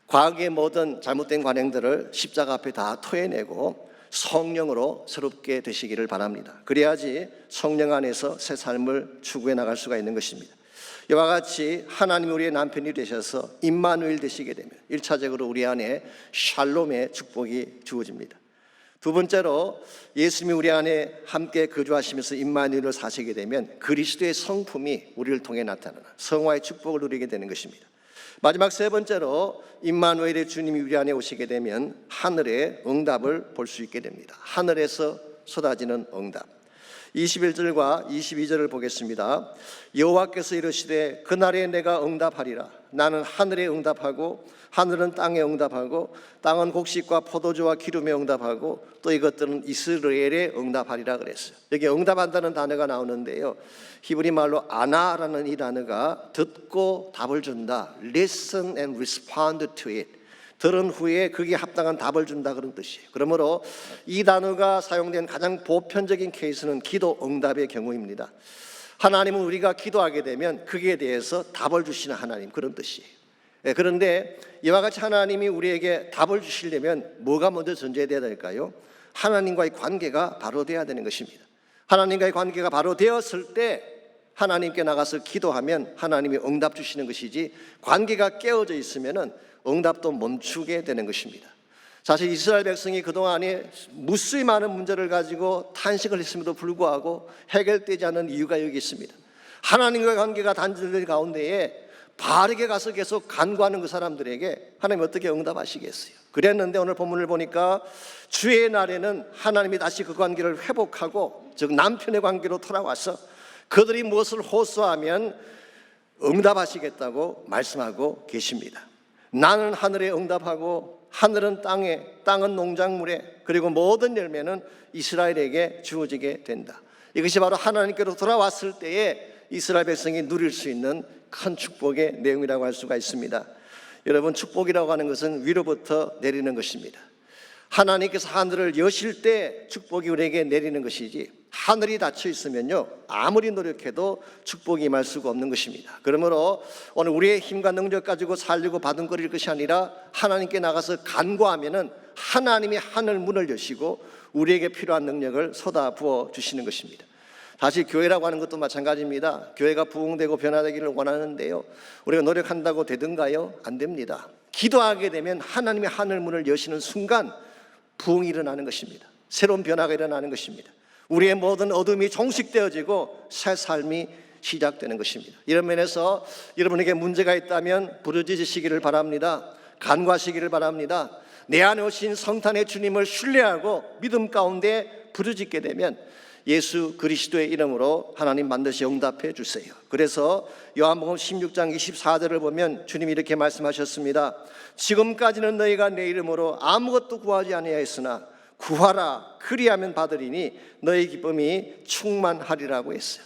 과거의 모든 잘못된 관행들을 십자가 앞에 다 토해내고 성령으로 새롭게 되시기를 바랍니다. 그래야지 성령 안에서 새 삶을 추구해 나갈 수가 있는 것입니다. 이와 같이 하나님 우리의 남편이 되셔서 임마누엘 되시게 되면 1차적으로 우리 안에 샬롬의 축복이 주어집니다. 두 번째로 예수님이 우리 안에 함께 거주하시면서 임마누엘을 사시게 되면 그리스도의 성품이 우리를 통해 나타나는 성화의 축복을 누리게 되는 것입니다. 마지막 세 번째로 임마누엘의 주님이 우리 안에 오시게 되면 하늘의 응답을 볼 수 있게 됩니다. 하늘에서 쏟아지는 응답. 21절과 22절을 보겠습니다. 여호와께서 이르시되 그날에 내가 응답하리라. 나는 하늘에 응답하고 하늘은 땅에 응답하고 땅은 곡식과 포도주와 기름에 응답하고 또 이것들은 이스라엘에 응답하리라 그랬어요. 여기 응답한다는 단어가 나오는데요, 히브리 말로 아나라는 이 단어가 듣고 답을 준다, listen and respond to it, 들은 후에 그게 합당한 답을 준다 그런 뜻이에요. 그러므로 이 단어가 사용된 가장 보편적인 케이스는 기도 응답의 경우입니다. 하나님은 우리가 기도하게 되면 그에 대해서 답을 주시는 하나님, 그런 뜻이에요. 그런데 이와 같이 하나님이 우리에게 답을 주시려면 뭐가 먼저 전제되어야 될까요? 하나님과의 관계가 바로 되어야 되는 것입니다. 하나님과의 관계가 바로 되었을 때 하나님께 나가서 기도하면 하나님이 응답 주시는 것이지, 관계가 깨어져 있으면 응답도 멈추게 되는 것입니다. 사실 이스라엘 백성이 그동안에 무수히 많은 문제를 가지고 탄식을 했음에도 불구하고 해결되지 않은 이유가 여기 있습니다. 하나님과의 관계가 단절된 가운데에 바르게 가서 계속 간구하는 그 사람들에게 하나님 어떻게 응답하시겠어요? 그랬는데 오늘 본문을 보니까 주의 날에는 하나님이 다시 그 관계를 회복하고, 즉 남편의 관계로 돌아와서 그들이 무엇을 호소하면 응답하시겠다고 말씀하고 계십니다. 나는 하늘에 응답하고 하늘은 땅에, 땅은 농작물에, 그리고 모든 열매는 이스라엘에게 주어지게 된다. 이것이 바로 하나님께로 돌아왔을 때에 이스라엘 백성이 누릴 수 있는 큰 축복의 내용이라고 할 수가 있습니다. 여러분, 축복이라고 하는 것은 위로부터 내리는 것입니다. 하나님께서 하늘을 여실 때 축복이 우리에게 내리는 것이지, 하늘이 닫혀 있으면요 아무리 노력해도 축복이 임할 수가 없는 것입니다. 그러므로 오늘 우리의 힘과 능력 가지고 살려고 바둥거릴 것이 아니라 하나님께 나가서 간구하면은 하나님이 하늘 문을 여시고 우리에게 필요한 능력을 쏟아부어 주시는 것입니다. 다시 교회라고 하는 것도 마찬가지입니다. 교회가 부흥되고 변화되기를 원하는데요, 우리가 노력한다고 되든가요? 안 됩니다. 기도하게 되면 하나님이 하늘 문을 여시는 순간 부흥이 일어나는 것입니다. 새로운 변화가 일어나는 것입니다. 우리의 모든 어둠이 종식되어지고 새 삶이 시작되는 것입니다. 이런 면에서 여러분에게 문제가 있다면 부르짖으시기를 바랍니다. 간구하시기를 바랍니다. 내 안에 오신 성탄의 주님을 신뢰하고 믿음 가운데 부르짖게 되면 예수 그리스도의 이름으로 하나님 반드시 응답해 주세요. 그래서 요한복음 16장 24절을 보면 주님이 이렇게 말씀하셨습니다. 지금까지는 너희가 내 이름으로 아무것도 구하지 아니하였으나 구하라, 그리하면 받으리니 너희 기쁨이 충만하리라고 했어요.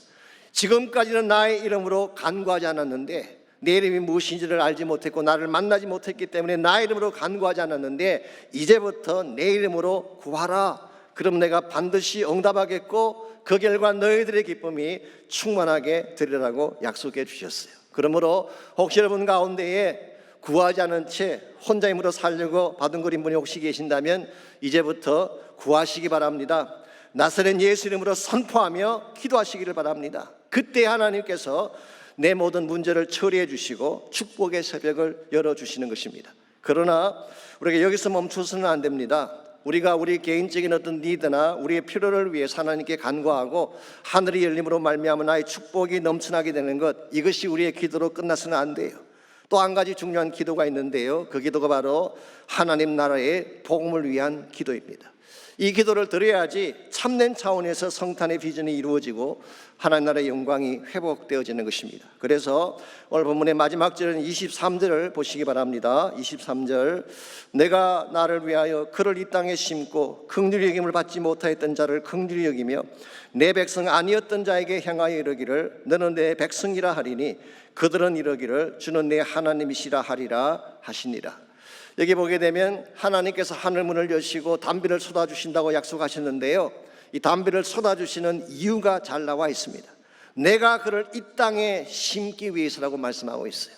지금까지는 나의 이름으로 간구하지 않았는데, 내 이름이 무엇인지를 알지 못했고 나를 만나지 못했기 때문에 나의 이름으로 간구하지 않았는데, 이제부터 내 이름으로 구하라. 그럼 내가 반드시 응답하겠고 그 결과 너희들의 기쁨이 충만하게 되리라고 약속해 주셨어요. 그러므로 혹시 여러분 가운데에 구하지 않은 채 혼자 힘으로 살려고 바둥거린 분이 혹시 계신다면 이제부터 구하시기 바랍니다. 나사렛 예수 이름으로 선포하며 기도하시기를 바랍니다. 그때 하나님께서 내 모든 문제를 처리해 주시고 축복의 새벽을 열어주시는 것입니다. 그러나 우리가 여기서 멈춰서는 안 됩니다. 우리가 우리 개인적인 어떤 니드나 우리의 필요를 위해 하나님께 간구하고 하늘이 열림으로 말미암아 나의 축복이 넘쳐나게 되는 것, 이것이 우리의 기도로 끝나서는 안 돼요. 또 한 가지 중요한 기도가 있는데요, 그 기도가 바로 하나님 나라의 복음을 위한 기도입니다. 이 기도를 드려야지 참된 차원에서 성탄의 비전이 이루어지고 하나님 나라의 영광이 회복되어지는 것입니다. 그래서 오늘 본문의 마지막 절은 23절을 보시기 바랍니다. 23절, 내가 나를 위하여 그를 이 땅에 심고 긍휼히 여김을 받지 못하였던 자를 긍휼히 여기며 내 백성 아니었던 자에게 향하여 이르기를 너는 내 백성이라 하리니 그들은 이르기를 주는 내 하나님이시라 하리라 하시니라. 여기 보게 되면 하나님께서 하늘문을 여시고 단비를 쏟아주신다고 약속하셨는데요, 이 단비를 쏟아주시는 이유가 잘 나와 있습니다. 내가 그를 이 땅에 심기 위해서라고 말씀하고 있어요.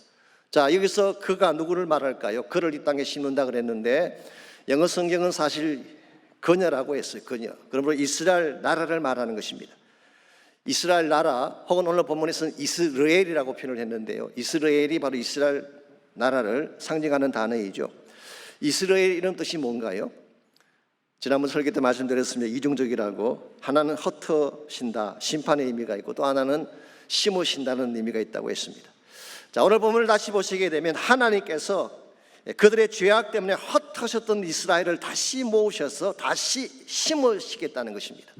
자, 여기서 그가 누구를 말할까요? 그를 이 땅에 심는다 그랬는데 영어 성경은 사실 그녀라고 했어요. 그녀. 그러므로 이스라엘 나라를 말하는 것입니다. 이스라엘 나라, 혹은 오늘 본문에서는 이스라엘이라고 표현을 했는데요, 이스라엘이 바로 이스라엘 나라를 상징하는 단어이죠. 이스라엘 이런 뜻이 뭔가요? 지난번 설교 때 말씀드렸습니다. 이중적이라고. 하나는 흩어신다, 심판의 의미가 있고, 또 하나는 심으신다는 의미가 있다고 했습니다. 자, 오늘 본문을 다시 보시게 되면 하나님께서 그들의 죄악 때문에 흩어졌던 이스라엘을 다시 모으셔서 다시 심으시겠다는 것입니다.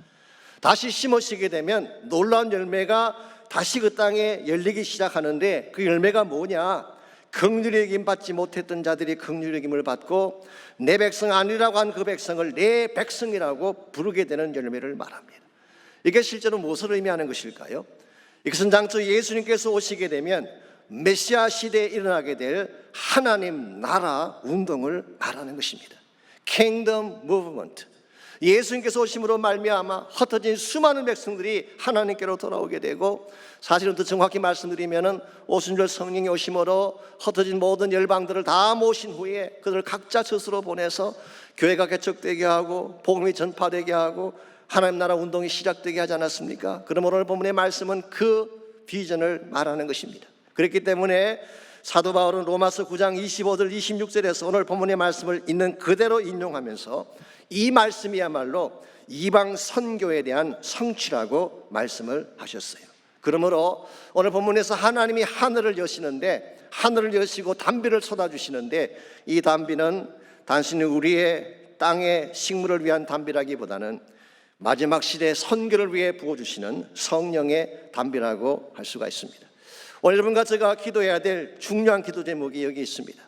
다시 심으시게 되면 놀라운 열매가 다시 그 땅에 열리기 시작하는데, 그 열매가 뭐냐? 긍휼히 여김 받지 못했던 자들이 긍휼히 여김을 받고 내 백성 아니라고 한 그 백성을 내 백성이라고 부르게 되는 열매를 말합니다. 이게 실제로 무엇을 의미하는 것일까요? 이것은 장초 예수님께서 오시게 되면 메시아 시대에 일어나게 될 하나님 나라 운동을 말하는 것입니다. Kingdom Movement. 예수님께서 오심으로 말미암아 흩어진 수많은 백성들이 하나님께로 돌아오게 되고, 사실은 더 정확히 말씀드리면 오순절 성령이 오심으로 흩어진 모든 열방들을 다 모신 후에 그들을 각자 스스로 보내서 교회가 개척되게 하고 복음이 전파되게 하고 하나님 나라 운동이 시작되게 하지 않았습니까? 그러므로 오늘 본문의 말씀은 그 비전을 말하는 것입니다. 그렇기 때문에 사도 바울은 로마서 9장 25절 26절에서 오늘 본문의 말씀을 있는 그대로 인용하면서 이 말씀이야말로 이방 선교에 대한 성취라고 말씀을 하셨어요. 그러므로 오늘 본문에서 하나님이 하늘을 여시는데, 하늘을 여시고 단비를 쏟아주시는데, 이 단비는 단순히 우리의 땅의 식물을 위한 단비라기보다는 마지막 시대의 선교를 위해 부어주시는 성령의 단비라고 할 수가 있습니다. 오늘 여러분과 제가 기도해야 될 중요한 기도 제목이 여기 있습니다.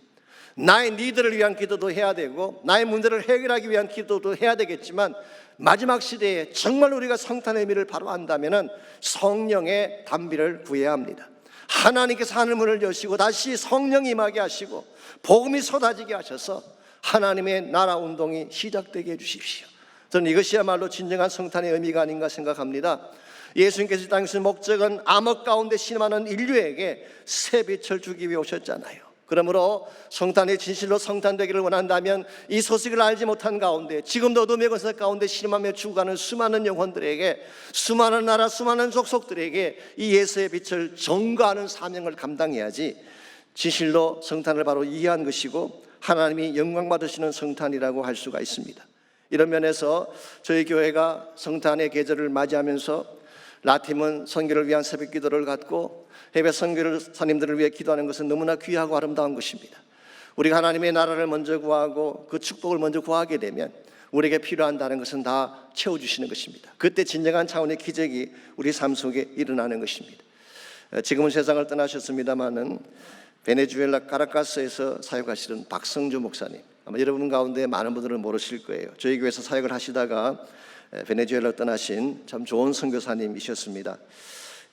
나의 니들을 위한 기도도 해야 되고 나의 문제를 해결하기 위한 기도도 해야 되겠지만, 마지막 시대에 정말 우리가 성탄의 의미를 바로 안다면 성령의 단비를 구해야 합니다. 하나님께서 하늘문을 여시고 다시 성령이 임하게 하시고 복음이 쏟아지게 하셔서 하나님의 나라 운동이 시작되게 해주십시오. 저는 이것이야말로 진정한 성탄의 의미가 아닌가 생각합니다. 예수님께서 이 땅에 오신 목적은 암흑 가운데 신음하는 인류에게 새 빛을 주기 위해 오셨잖아요. 그러므로 성탄의 진실로 성탄되기를 원한다면 이 소식을 알지 못한 가운데 지금도 어둠의 권세 가운데 신음하며 죽어가는 수많은 영혼들에게, 수많은 나라 수많은 족속들에게 이 예수의 빛을 전가하는 사명을 감당해야지 진실로 성탄을 바로 이해한 것이고 하나님이 영광 받으시는 성탄이라고 할 수가 있습니다. 이런 면에서 저희 교회가 성탄의 계절을 맞이하면서 라팀은 선교를 위한 새벽 기도를 갖고 해외 선교사님들을 위해 기도하는 것은 너무나 귀하고 아름다운 것입니다. 우리가 하나님의 나라를 먼저 구하고 그 축복을 먼저 구하게 되면 우리에게 필요한 다른 것은 다 채워주시는 것입니다. 그때 진정한 차원의 기적이 우리 삶 속에 일어나는 것입니다. 지금은 세상을 떠나셨습니다마는 베네수엘라 카라카스에서 사역하시는 박성주 목사님, 아마 여러분 가운데 많은 분들은 모르실 거예요. 저희 교회에서 사역을 하시다가 베네수엘라 떠나신 참 좋은 선교사님이셨습니다.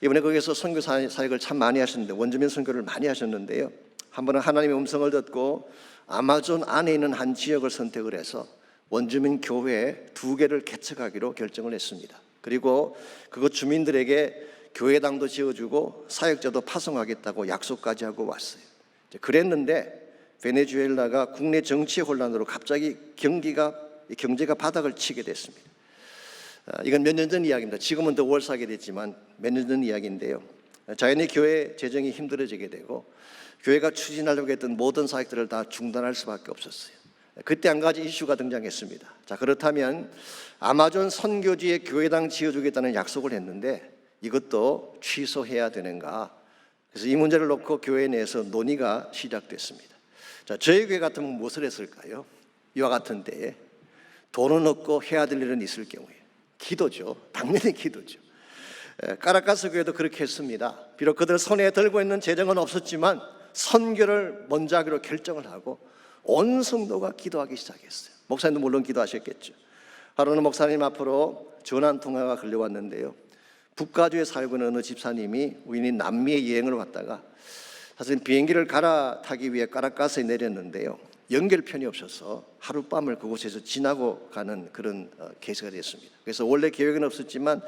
이번에 거기서 선교 사역을 참 많이 하셨는데, 원주민 선교를 많이 하셨는데요, 한 번은 하나님의 음성을 듣고 아마존 안에 있는 한 지역을 선택을 해서 원주민 교회 2개를 개척하기로 결정을 했습니다. 그리고 그곳 주민들에게 교회당도 지어주고 사역자도 파송하겠다고 약속까지 하고 왔어요. 그랬는데 베네수엘라가 국내 정치 혼란으로 갑자기 경제가 바닥을 치게 됐습니다. 이건 몇 년 전 이야기입니다. 지금은 더 월사하게 됐지만 몇 년 전 이야기인데요, 자연히 교회 재정이 힘들어지게 되고 교회가 추진하려고 했던 모든 사역들을 다 중단할 수밖에 없었어요. 그때 한 가지 이슈가 등장했습니다. 자, 그렇다면 아마존 선교지에 교회당 지어주겠다는 약속을 했는데 이것도 취소해야 되는가? 그래서 이 문제를 놓고 교회 내에서 논의가 시작됐습니다. 자, 저희 교회 같으면 무엇을 했을까요? 이와 같은 때에 돈은 없고 해야 될 일은 있을 경우에 기도죠. 당연히 기도죠. 카라카스 교회도 그렇게 했습니다. 비록 그들 손에 들고 있는 재정은 없었지만 선교를 먼저 하기로 결정을 하고 온 성도가 기도하기 시작했어요. 목사님도 물론 기도하셨겠죠. 하루는 목사님 앞으로 전화 통화가 걸려왔는데요, 북가주에 살고 있는 어느 집사님이 우연히 남미에 여행을 왔다가 사실 비행기를 갈아타기 위해 카라카스에 내렸는데요, 연결편이 없어서 하룻밤을 그곳에서 지나고 가는 그런 케이스가 됐습니다. 그래서 원래 계획은 없었지만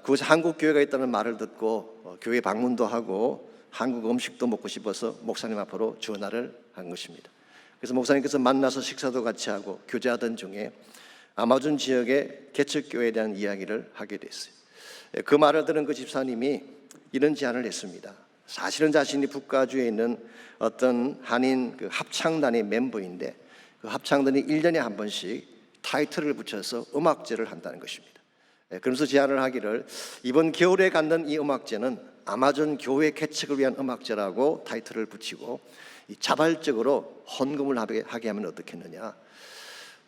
그곳에 한국 교회가 있다는 말을 듣고 교회 방문도 하고 한국 음식도 먹고 싶어서 목사님 앞으로 전화를 한 것입니다. 그래서 목사님께서 만나서 식사도 같이 하고 교제하던 중에 아마존 지역의 개척교회에 대한 이야기를 하게 됐어요. 그 말을 들은 그 집사님이 이런 제안을 했습니다. 사실은 자신이 북가주에 있는 어떤 한인 그 합창단의 멤버인데 그 합창단이 1년에 한 번씩 타이틀을 붙여서 음악제를 한다는 것입니다. 그러면서 제안을 하기를 이번 겨울에 갖는 이 음악제는 아마존 교회 개척을 위한 음악제라고 타이틀을 붙이고 자발적으로 헌금을 하게 하면 어떻겠느냐.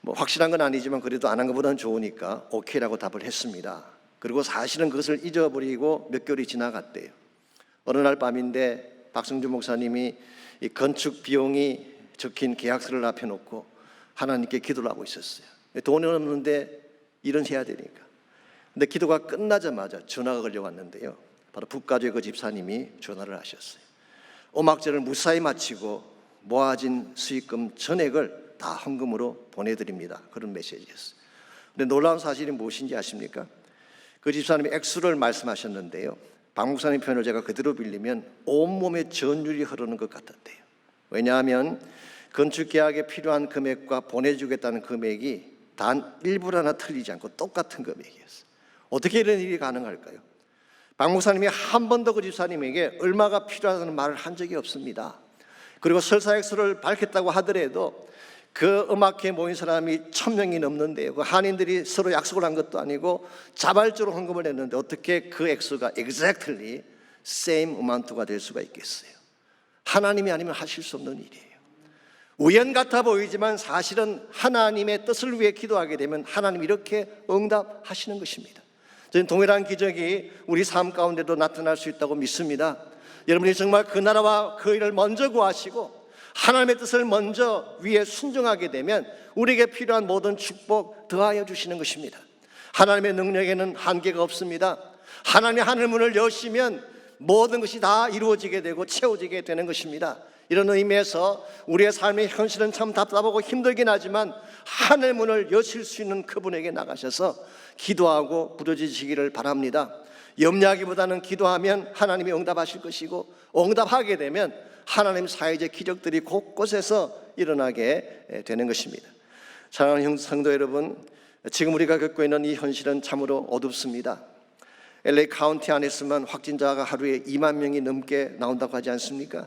뭐 확실한 건 아니지만 그래도 안 한 것보다는 좋으니까 오케이라고 답을 했습니다. 그리고 사실은 그것을 잊어버리고 몇 개월이 지나갔대요. 어느 날 밤인데 박성주 목사님이 이 건축 비용이 적힌 계약서를 앞에 놓고 하나님께 기도를 하고 있었어요. 돈이 없는데 일은 해야 되니까. 근데 기도가 끝나자마자 전화가 걸려왔는데요, 바로 북가주의 그 집사님이 전화를 하셨어요. 음악제를 무사히 마치고 모아진 수익금 전액을 다 헌금으로 보내드립니다. 그런 메시지였어요. 근데 놀라운 사실이 무엇인지 아십니까? 그 집사님이 액수를 말씀하셨는데요, 박 목사님 표현을 제가 그대로 빌리면 온몸에 전율이 흐르는 것 같았대요. 왜냐하면 건축계약에 필요한 금액과 보내주겠다는 금액이 단 1불 하나 틀리지 않고 똑같은 금액이었어요. 어떻게 이런 일이 가능할까요? 박 목사님이 한 번도 그 집사님에게 얼마가 필요하다는 말을 한 적이 없습니다. 그리고 설사 액수를 밝혔다고 하더라도 그 음악회에 모인 사람이 1000명이 넘는데요, 그 한인들이 서로 약속을 한 것도 아니고 자발적으로 헌금을 했는데 어떻게 그 액수가 exactly same amount가 될 수가 있겠어요? 하나님이 아니면 하실 수 없는 일이에요. 우연 같아 보이지만 사실은 하나님의 뜻을 위해 기도하게 되면 하나님이 이렇게 응답하시는 것입니다. 저는 동일한 기적이 우리 삶 가운데도 나타날 수 있다고 믿습니다. 여러분이 정말 그 나라와 그 일을 먼저 구하시고 하나님의 뜻을 먼저 위에 순종하게 되면 우리에게 필요한 모든 축복 더하여 주시는 것입니다. 하나님의 능력에는 한계가 없습니다. 하나님의 하늘문을 여시면 모든 것이 다 이루어지게 되고 채워지게 되는 것입니다. 이런 의미에서 우리의 삶의 현실은 참 답답하고 힘들긴 하지만 하늘 문을 여실 수 있는 그분에게 나가셔서 기도하고 부르짖으시기를 바랍니다. 염려하기보다는 기도하면 하나님이 응답하실 것이고, 응답하게 되면 하나님 사회적 기적들이 곳곳에서 일어나게 되는 것입니다. 사랑하는 성도 여러분, 지금 우리가 겪고 있는 이 현실은 참으로 어둡습니다. LA 카운티 안에서만 확진자가 하루에 2만 명이 넘게 나온다고 하지 않습니까?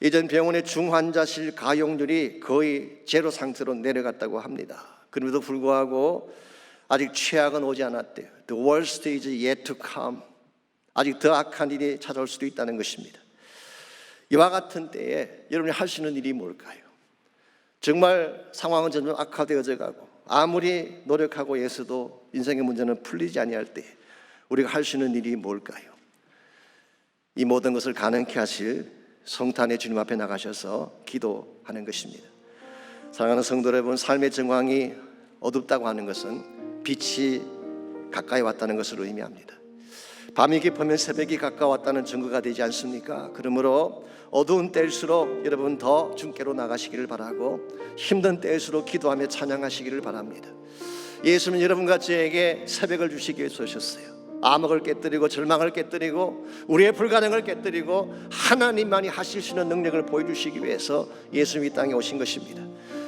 이전 병원의 중환자실 가용률이 거의 제로 상태로 내려갔다고 합니다. 그럼에도 불구하고 아직 최악은 오지 않았대요. The worst is yet to come. 아직 더 악한 일이 찾아올 수도 있다는 것입니다. 이와 같은 때에 여러분이 할 수 있는 일이 뭘까요? 정말 상황은 점점 악화되어져 가고 아무리 노력하고 애써도 인생의 문제는 풀리지 아니할 때 우리가 할 수 있는 일이 뭘까요? 이 모든 것을 가능케 하실 성탄의 주님 앞에 나가셔서 기도하는 것입니다. 사랑하는 성도 여러분, 삶의 정황이 어둡다고 하는 것은 빛이 가까이 왔다는 것을 의미합니다. 밤이 깊으면 새벽이 가까웠다는 증거가 되지 않습니까? 그러므로 어두운 때일수록 여러분 더 주께로 나가시기를 바라고, 힘든 때일수록 기도하며 찬양하시기를 바랍니다. 예수는 여러분과 저에게 새벽을 주시기 위해서 오셨어요. 암흑을 깨뜨리고 절망을 깨뜨리고 우리의 불가능을 깨뜨리고 하나님만이 하실 수 있는 능력을 보여주시기 위해서 예수님이 이 땅에 오신 것입니다.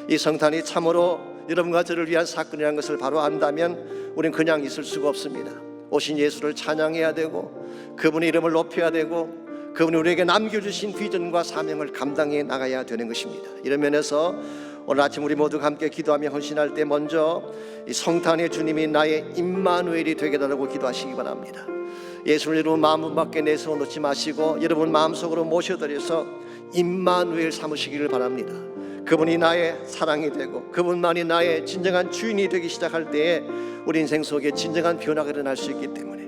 이 성탄이 참으로 여러분과 저를 위한 사건이라는 것을 바로 안다면 우리는 그냥 있을 수가 없습니다. 오신 예수를 찬양해야 되고 그분의 이름을 높여야 되고 그분이 우리에게 남겨주신 비전과 사명을 감당해 나가야 되는 것입니다. 이런 면에서 오늘 아침 우리 모두가 함께 기도하며 헌신할 때 먼저 이 성탄의 주님이 나의 임마누엘이 되게 달라고 기도하시기 바랍니다. 예수를 여러분 마음 밖에 내세워 놓지 마시고 여러분 마음속으로 모셔드려서 임마누엘 삼으시기를 바랍니다. 그분이 나의 사랑이 되고 그분만이 나의 진정한 주인이 되기 시작할 때에 우리 인생 속에 진정한 변화가 일어날 수 있기 때문에,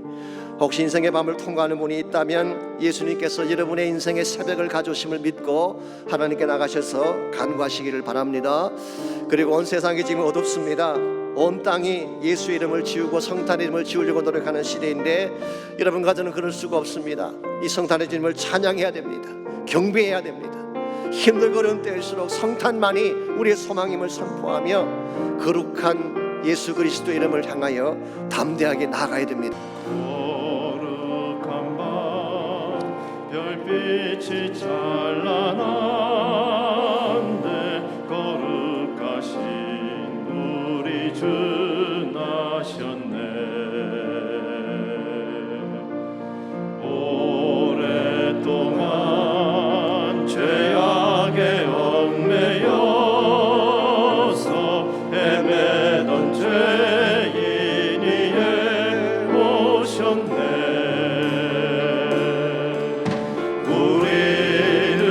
혹시 인생의 밤을 통과하는 분이 있다면 예수님께서 여러분의 인생의 새벽을 가져오심을 믿고 하나님께 나가셔서 간구하시기를 바랍니다. 그리고 온 세상이 지금 어둡습니다. 온 땅이 예수의 이름을 지우고 성탄의 이름을 지우려고 노력하는 시대인데 여러분과 저는 그럴 수가 없습니다. 이 성탄의 주님을 찬양해야 됩니다. 경배해야 됩니다. 힘들고 어려운 때일수록 성탄만이 우리의 소망임을 선포하며 거룩한 예수 그리스도의 이름을 향하여 담대하게 나아가야 됩니다. 거룩한 밤 별빛이 찬란한데 거룩하신 우리 주 나셨네. 오랫동안 죄악에 얽매여서 헤매던 죄인이 오셨네. 우리를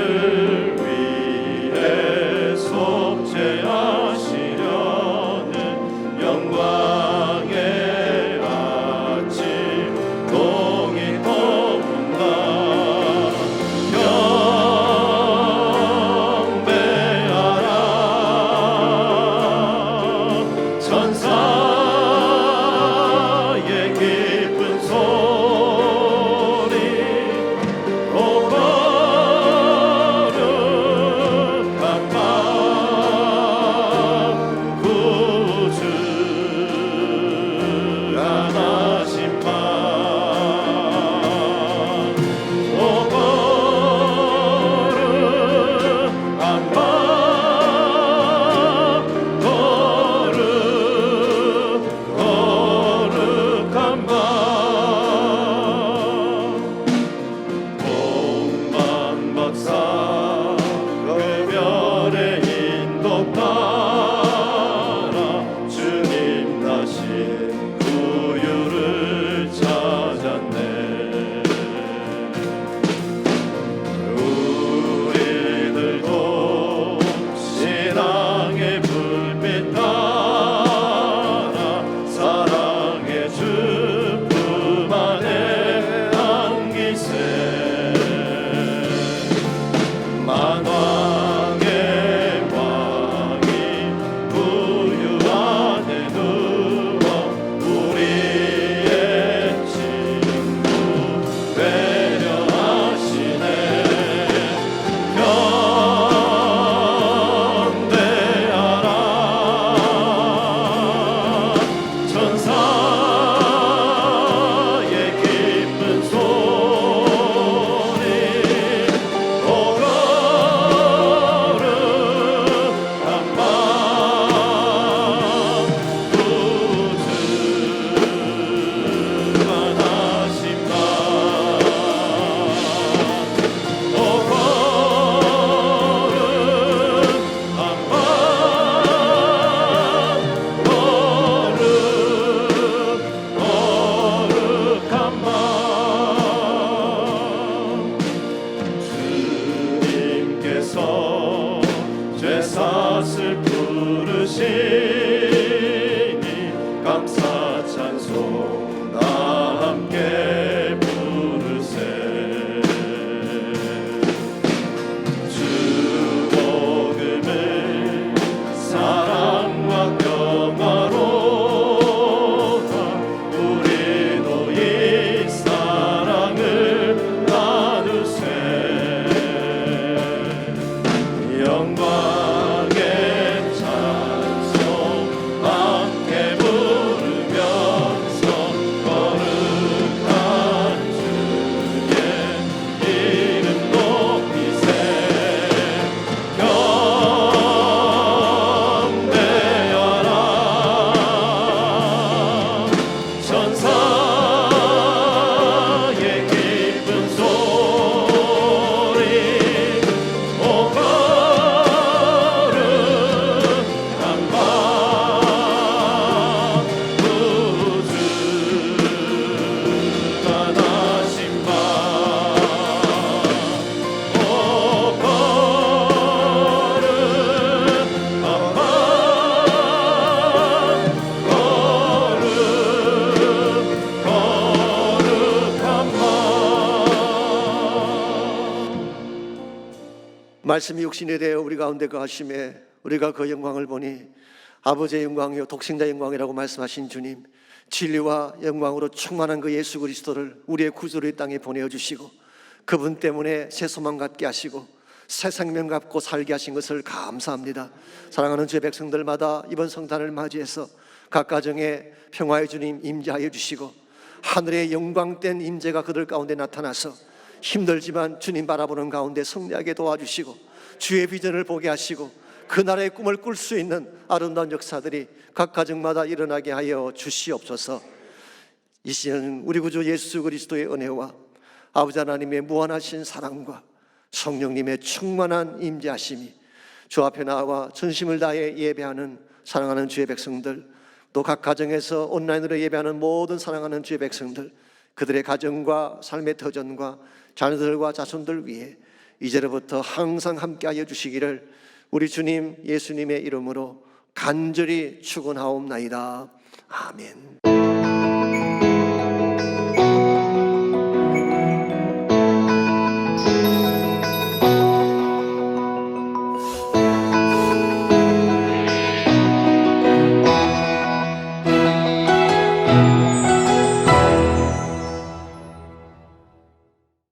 밭을 부르시니 감사 찬송 다 함께 부르세 주 복음을 사랑과 평화로다 우리도 이 사랑을 나누세 영광의 찬송 함께 부르면서 거룩한 주의 이름 높이세 경배하라 천사의 기쁜 소리 오 거룩한 밤 구주가 나신 밤 오 거룩한 밤 거룩한 밤 말씀이 육신이 되어 우리 가운데 거하심에 우리가 그 영광을 보니 아버지의 영광이요 독생자 영광이라고 말씀하신 주님, 진리와 영광으로 충만한 그 예수 그리스도를 우리의 구주로 이 땅에 보내어주시고 그분 때문에 새 소망 갖게 하시고 새 생명 갖고 살게 하신 것을 감사합니다. 사랑하는 주의 백성들마다 이번 성탄을 맞이해서 각 가정에 평화의 주님 임재하여 주시고 하늘의 영광된 임재가 그들 가운데 나타나서 힘들지만 주님 바라보는 가운데 승리하게 도와주시고 주의 비전을 보게 하시고 그 나라의 꿈을 꿀 수 있는 아름다운 역사들이 각 가정마다 일어나게 하여 주시옵소서. 이 시간 우리 구주 예수 그리스도의 은혜와 아버지 하나님의 무한하신 사랑과 성령님의 충만한 임재하심이 주 앞에 나와 전심을 다해 예배하는 사랑하는 주의 백성들, 또 각 가정에서 온라인으로 예배하는 모든 사랑하는 주의 백성들, 그들의 가정과 삶의 터전과 자녀들과 자손들 위해 이제로부터 항상 함께하여 주시기를 우리 주님 예수님의 이름으로 간절히 축원하옵나이다. 아멘.